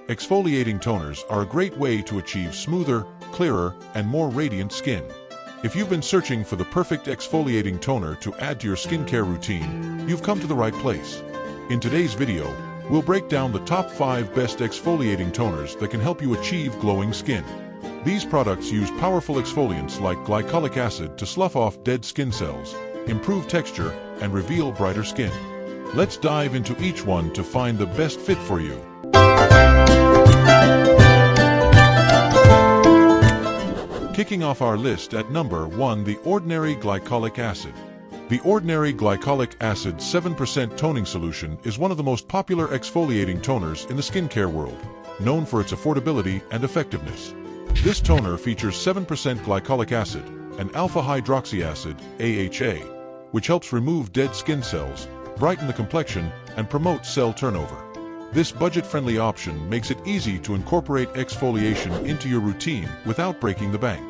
Exfoliating toners are a great way to achieve smoother, clearer, and more radiant skin. If you've been searching for the perfect exfoliating toner to add to your skincare routine, you've come to the right place. In today's video, we'll break down the top 5 best exfoliating toners that can help you achieve glowing skin. These products use powerful exfoliants like glycolic acid to slough off dead skin cells, improve texture, and reveal brighter skin. Let's dive into each one to find the best fit for you. Kicking off our list at number 1, the Ordinary Glycolic Acid. The Ordinary Glycolic Acid 7% toning solution is one of the most popular exfoliating toners in the skincare world, known for its affordability and effectiveness. This toner features 7% glycolic acid and alpha hydroxy acid, AHA, which helps remove dead skin cells, brighten the complexion, and promote cell turnover. This budget-friendly option makes it easy to incorporate exfoliation into your routine without breaking the bank.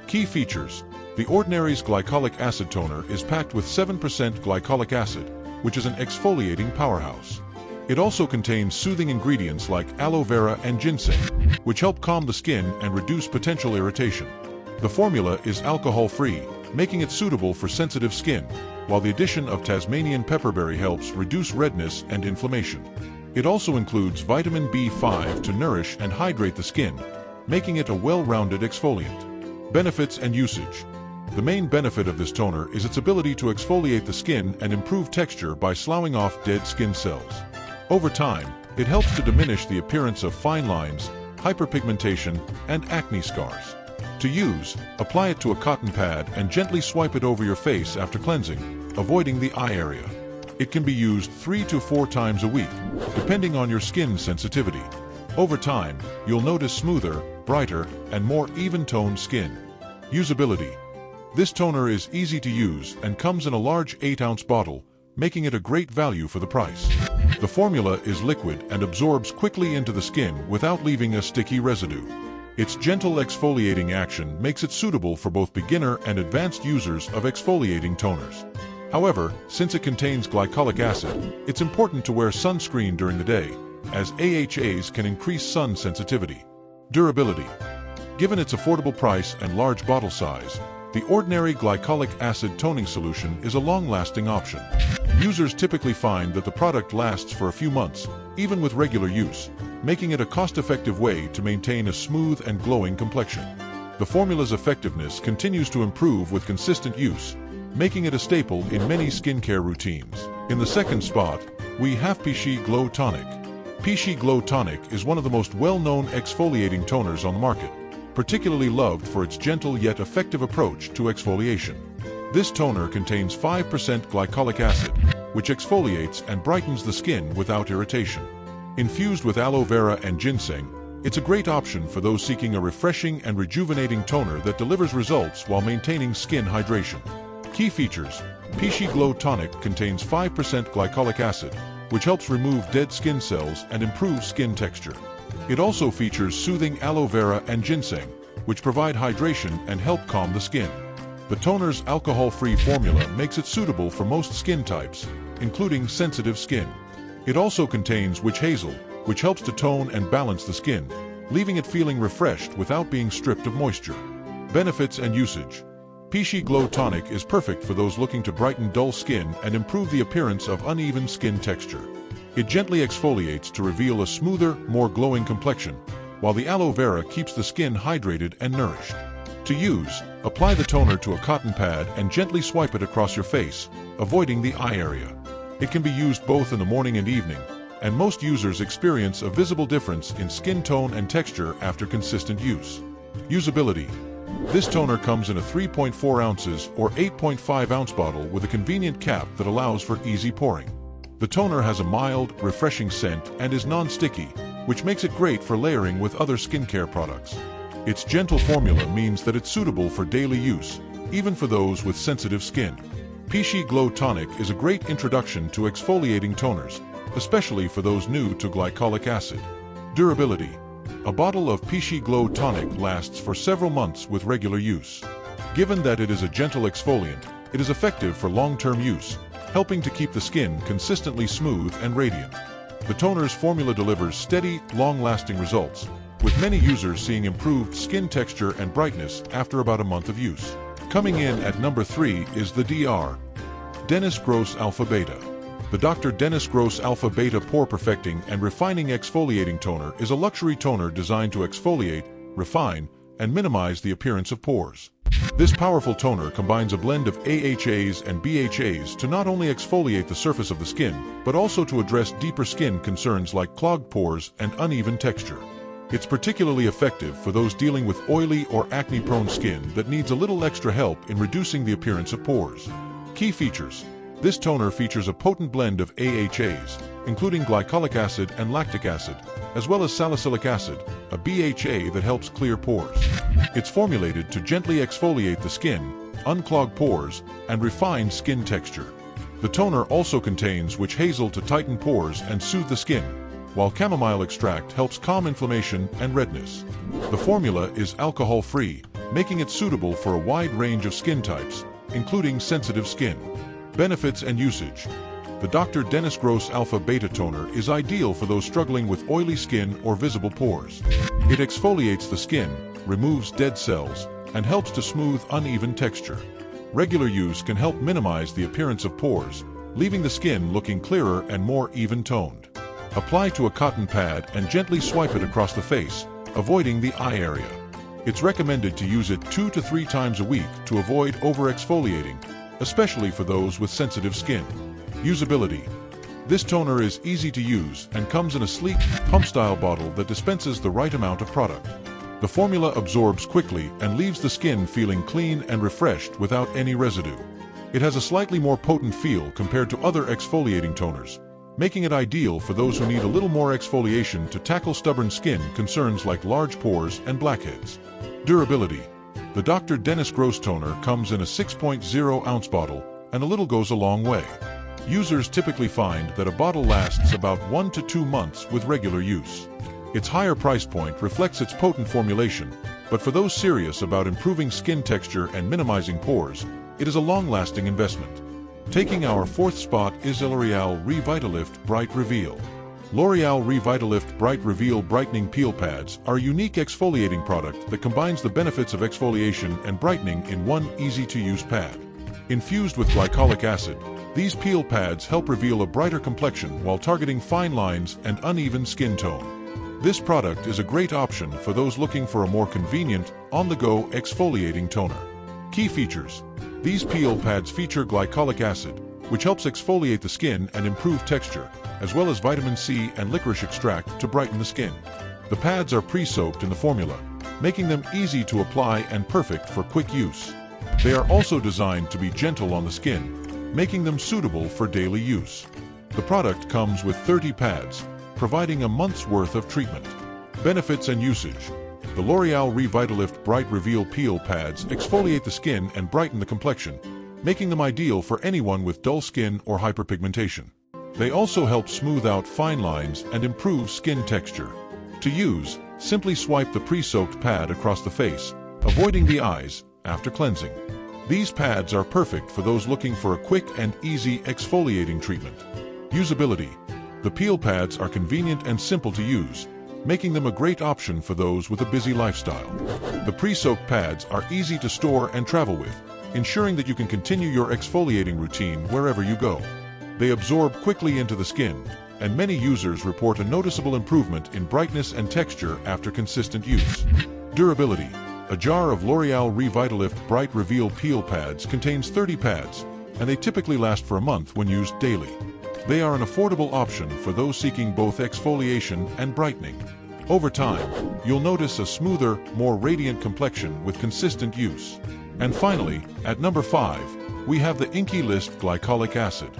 Key features: the Ordinary's Glycolic Acid Toner is packed with 7% glycolic acid, which is an exfoliating powerhouse. It also contains soothing ingredients like aloe vera and ginseng, which help calm the skin and reduce potential irritation. The formula is alcohol-free, making it suitable for sensitive skin, while the addition of Tasmanian pepperberry helps reduce redness and inflammation. It also includes vitamin B5 to nourish and hydrate the skin, making it a well-rounded exfoliant. Benefits and usage. The main benefit of this toner is its ability to exfoliate the skin and improve texture by sloughing off dead skin cells. Over time, it helps to diminish the appearance of fine lines, hyperpigmentation, and acne scars. To use, apply it to a cotton pad and gently swipe it over your face after cleansing, avoiding the eye area. It can be used 3 to 4 times a week, depending on your skin sensitivity. Over time, you'll notice smoother, brighter, and more even-toned skin. Usability. This toner is easy to use and comes in a large 8-ounce bottle, making it a great value for the price. The formula is liquid and absorbs quickly into the skin without leaving a sticky residue. Its gentle exfoliating action makes it suitable for both beginner and advanced users of exfoliating toners. However, since it contains glycolic acid, it's important to wear sunscreen during the day, as AHAs can increase sun sensitivity. Durability. Given its affordable price and large bottle size, the Ordinary Glycolic Acid Toning Solution is a long-lasting option. Users typically find that the product lasts for a few months, even with regular use, making it a cost-effective way to maintain a smooth and glowing complexion. The formula's effectiveness continues to improve with consistent use, making it a staple in many skincare routines. In the second spot, we have Pixi Glow Tonic. Pixi Glow Tonic is one of the most well-known exfoliating toners on the market, particularly loved for its gentle yet effective approach to exfoliation. This toner contains 5% glycolic acid, which exfoliates and brightens the skin without irritation. Infused with aloe vera and ginseng, it's a great option for those seeking a refreshing and rejuvenating toner that delivers results while maintaining skin hydration. Key features: Pixi Glow Tonic contains 5% glycolic acid, which helps remove dead skin cells and improve skin texture. It also features soothing aloe vera and ginseng, which provide hydration and help calm the skin. The toner's alcohol-free formula makes it suitable for most skin types, including sensitive skin. It also contains witch hazel, which helps to tone and balance the skin, leaving it feeling refreshed without being stripped of moisture. Benefits and usage. Pixi Glow Tonic is perfect for those looking to brighten dull skin and improve the appearance of uneven skin texture. It gently exfoliates to reveal a smoother, more glowing complexion, while the aloe vera keeps the skin hydrated and nourished. To use, apply the toner to a cotton pad and gently swipe it across your face, avoiding the eye area. It can be used both in the morning and evening, and most users experience a visible difference in skin tone and texture after consistent use. Usability. This toner comes in a 3.4 ounces or 8.5 ounce bottle with a convenient cap that allows for easy pouring. The toner has a mild, refreshing scent and is non-sticky, which makes it great for layering with other skincare products. Its gentle formula means that it's suitable for daily use, even for those with sensitive skin. Pixi Glow Tonic is a great introduction to exfoliating toners, especially for those new to glycolic acid. Durability. A bottle of Pixi Glow Tonic lasts for several months with regular use. Given that it is a gentle exfoliant, it is effective for long-term use, helping to keep the skin consistently smooth and radiant. The toner's formula delivers steady, long-lasting results, with many users seeing improved skin texture and brightness after about a month of use. Coming in at number 3 is the Dr. Dennis Gross Alpha Beta. The Dr. Dennis Gross Alpha Beta Pore Perfecting and Refining Exfoliating Toner is a luxury toner designed to exfoliate, refine, and minimize the appearance of pores. This powerful toner combines a blend of AHAs and BHAs to not only exfoliate the surface of the skin, but also to address deeper skin concerns like clogged pores and uneven texture. It's particularly effective for those dealing with oily or acne-prone skin that needs a little extra help in reducing the appearance of pores. Key features. This toner features a potent blend of AHAs, including glycolic acid and lactic acid, as well as salicylic acid, a BHA that helps clear pores. It's formulated to gently exfoliate the skin, unclog pores, and refine skin texture. The toner also contains witch hazel to tighten pores and soothe the skin, while chamomile extract helps calm inflammation and redness. The formula is alcohol-free, making it suitable for a wide range of skin types, including sensitive skin. Benefits and usage. The Dr. Dennis Gross Alpha Beta Toner is ideal for those struggling with oily skin or visible pores. It exfoliates the skin, removes dead cells, and helps to smooth uneven texture. Regular use can help minimize the appearance of pores, leaving the skin looking clearer and more even-toned. Apply to a cotton pad and gently swipe it across the face, avoiding the eye area. It's recommended to use it 2 to 3 times a week to avoid over-exfoliating, especially for those with sensitive skin. Usability. This toner is easy to use and comes in a sleek, pump-style bottle that dispenses the right amount of product. The formula absorbs quickly and leaves the skin feeling clean and refreshed without any residue. It has a slightly more potent feel compared to other exfoliating toners, making it ideal for those who need a little more exfoliation to tackle stubborn skin concerns like large pores and blackheads. Durability. The Dr. Dennis Gross Toner comes in a 6.0-ounce bottle, and a little goes a long way. Users typically find that a bottle lasts about 1 to 2 months with regular use. Its higher price point reflects its potent formulation, but for those serious about improving skin texture and minimizing pores, it is a long-lasting investment. Taking our 4th spot is L'Oreal Revitalift Bright Reveal. L'Oreal Revitalift Bright Reveal Brightening Peel Pads are a unique exfoliating product that combines the benefits of exfoliation and brightening in one easy-to-use pad. Infused with glycolic acid, these peel pads help reveal a brighter complexion while targeting fine lines and uneven skin tone. This product is a great option for those looking for a more convenient, on-the-go exfoliating toner. Key features. These peel pads feature glycolic acid, which helps exfoliate the skin and improve texture, as well as vitamin C and licorice extract to brighten the skin. The pads are pre-soaked in the formula, making them easy to apply and perfect for quick use. They are also designed to be gentle on the skin, making them suitable for daily use. The product comes with 30 pads, providing a month's worth of treatment. Benefits and usage. The L'Oreal Revitalift Bright Reveal Peel Pads exfoliate the skin and brighten the complexion, making them ideal for anyone with dull skin or hyperpigmentation. They also help smooth out fine lines and improve skin texture. To use, simply swipe the pre-soaked pad across the face, avoiding the eyes, after cleansing. These pads are perfect for those looking for a quick and easy exfoliating treatment. Usability. The peel pads are convenient and simple to use, making them a great option for those with a busy lifestyle. The pre-soaked pads are easy to store and travel with, ensuring that you can continue your exfoliating routine wherever you go. They absorb quickly into the skin, and many users report a noticeable improvement in brightness and texture after consistent use. Durability. A jar of L'Oreal Revitalift Bright Reveal Peel Pads contains 30 pads, and they typically last for a month when used daily. They are an affordable option for those seeking both exfoliation and brightening. Over time, you'll notice a smoother, more radiant complexion with consistent use. And finally, at number 5, we have the Inkey List Glycolic Acid.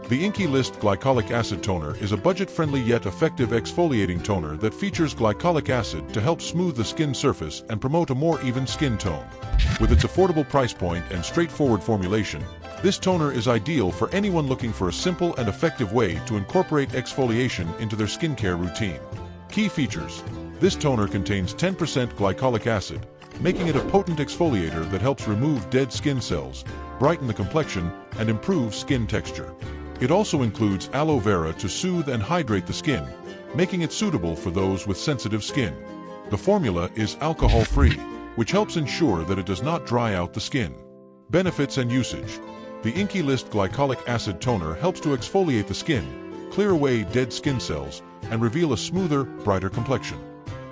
The Inkey List Glycolic Acid Toner is a budget-friendly yet effective exfoliating toner that features glycolic acid to help smooth the skin surface and promote a more even skin tone. With its affordable price point and straightforward formulation, this toner is ideal for anyone looking for a simple and effective way to incorporate exfoliation into their skincare routine. Key features. This toner contains 10% glycolic acid, making it a potent exfoliator that helps remove dead skin cells, brighten the complexion, and improve skin texture. It also includes aloe vera to soothe and hydrate the skin, making it suitable for those with sensitive skin. The formula is alcohol-free, which helps ensure that it does not dry out the skin. Benefits and usage. The Inkey Glycolic Acid Toner helps to exfoliate the skin, clear away dead skin cells, and reveal a smoother, brighter complexion.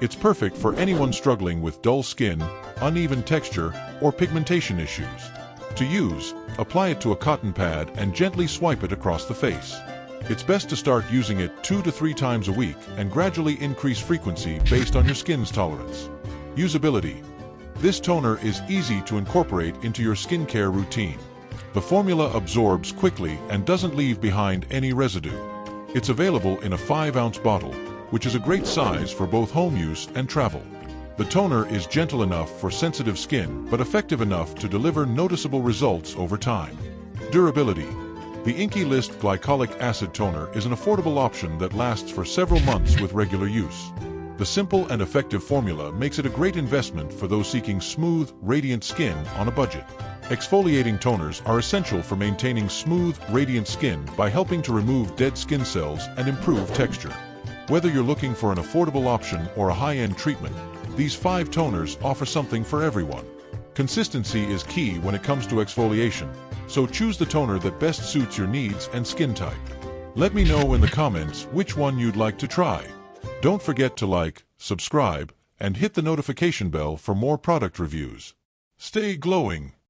It's perfect for anyone struggling with dull skin, uneven texture, or pigmentation issues. To use, apply it to a cotton pad and gently swipe it across the face. It's best to start using it 2 to 3 times a week and gradually increase frequency based on your skin's tolerance. Usability. This toner is easy to incorporate into your skincare routine. The formula absorbs quickly and doesn't leave behind any residue. It's available in a 5-ounce bottle, which is a great size for both home use and travel. The toner is gentle enough for sensitive skin but effective enough to deliver noticeable results over time. Durability. The Inkey Glycolic Acid Toner is an affordable option that lasts for several months with regular use. The simple and effective formula makes it a great investment for those seeking smooth, radiant skin on a budget. Exfoliating toners are essential for maintaining smooth, radiant skin by helping to remove dead skin cells and improve texture. Whether you're looking for an affordable option or a high-end treatment, these 5 toners offer something for everyone. Consistency is key when it comes to exfoliation, so choose the toner that best suits your needs and skin type. Let me know in the comments which one you'd like to try. Don't forget to like, subscribe, and hit the notification bell for more product reviews. Stay glowing!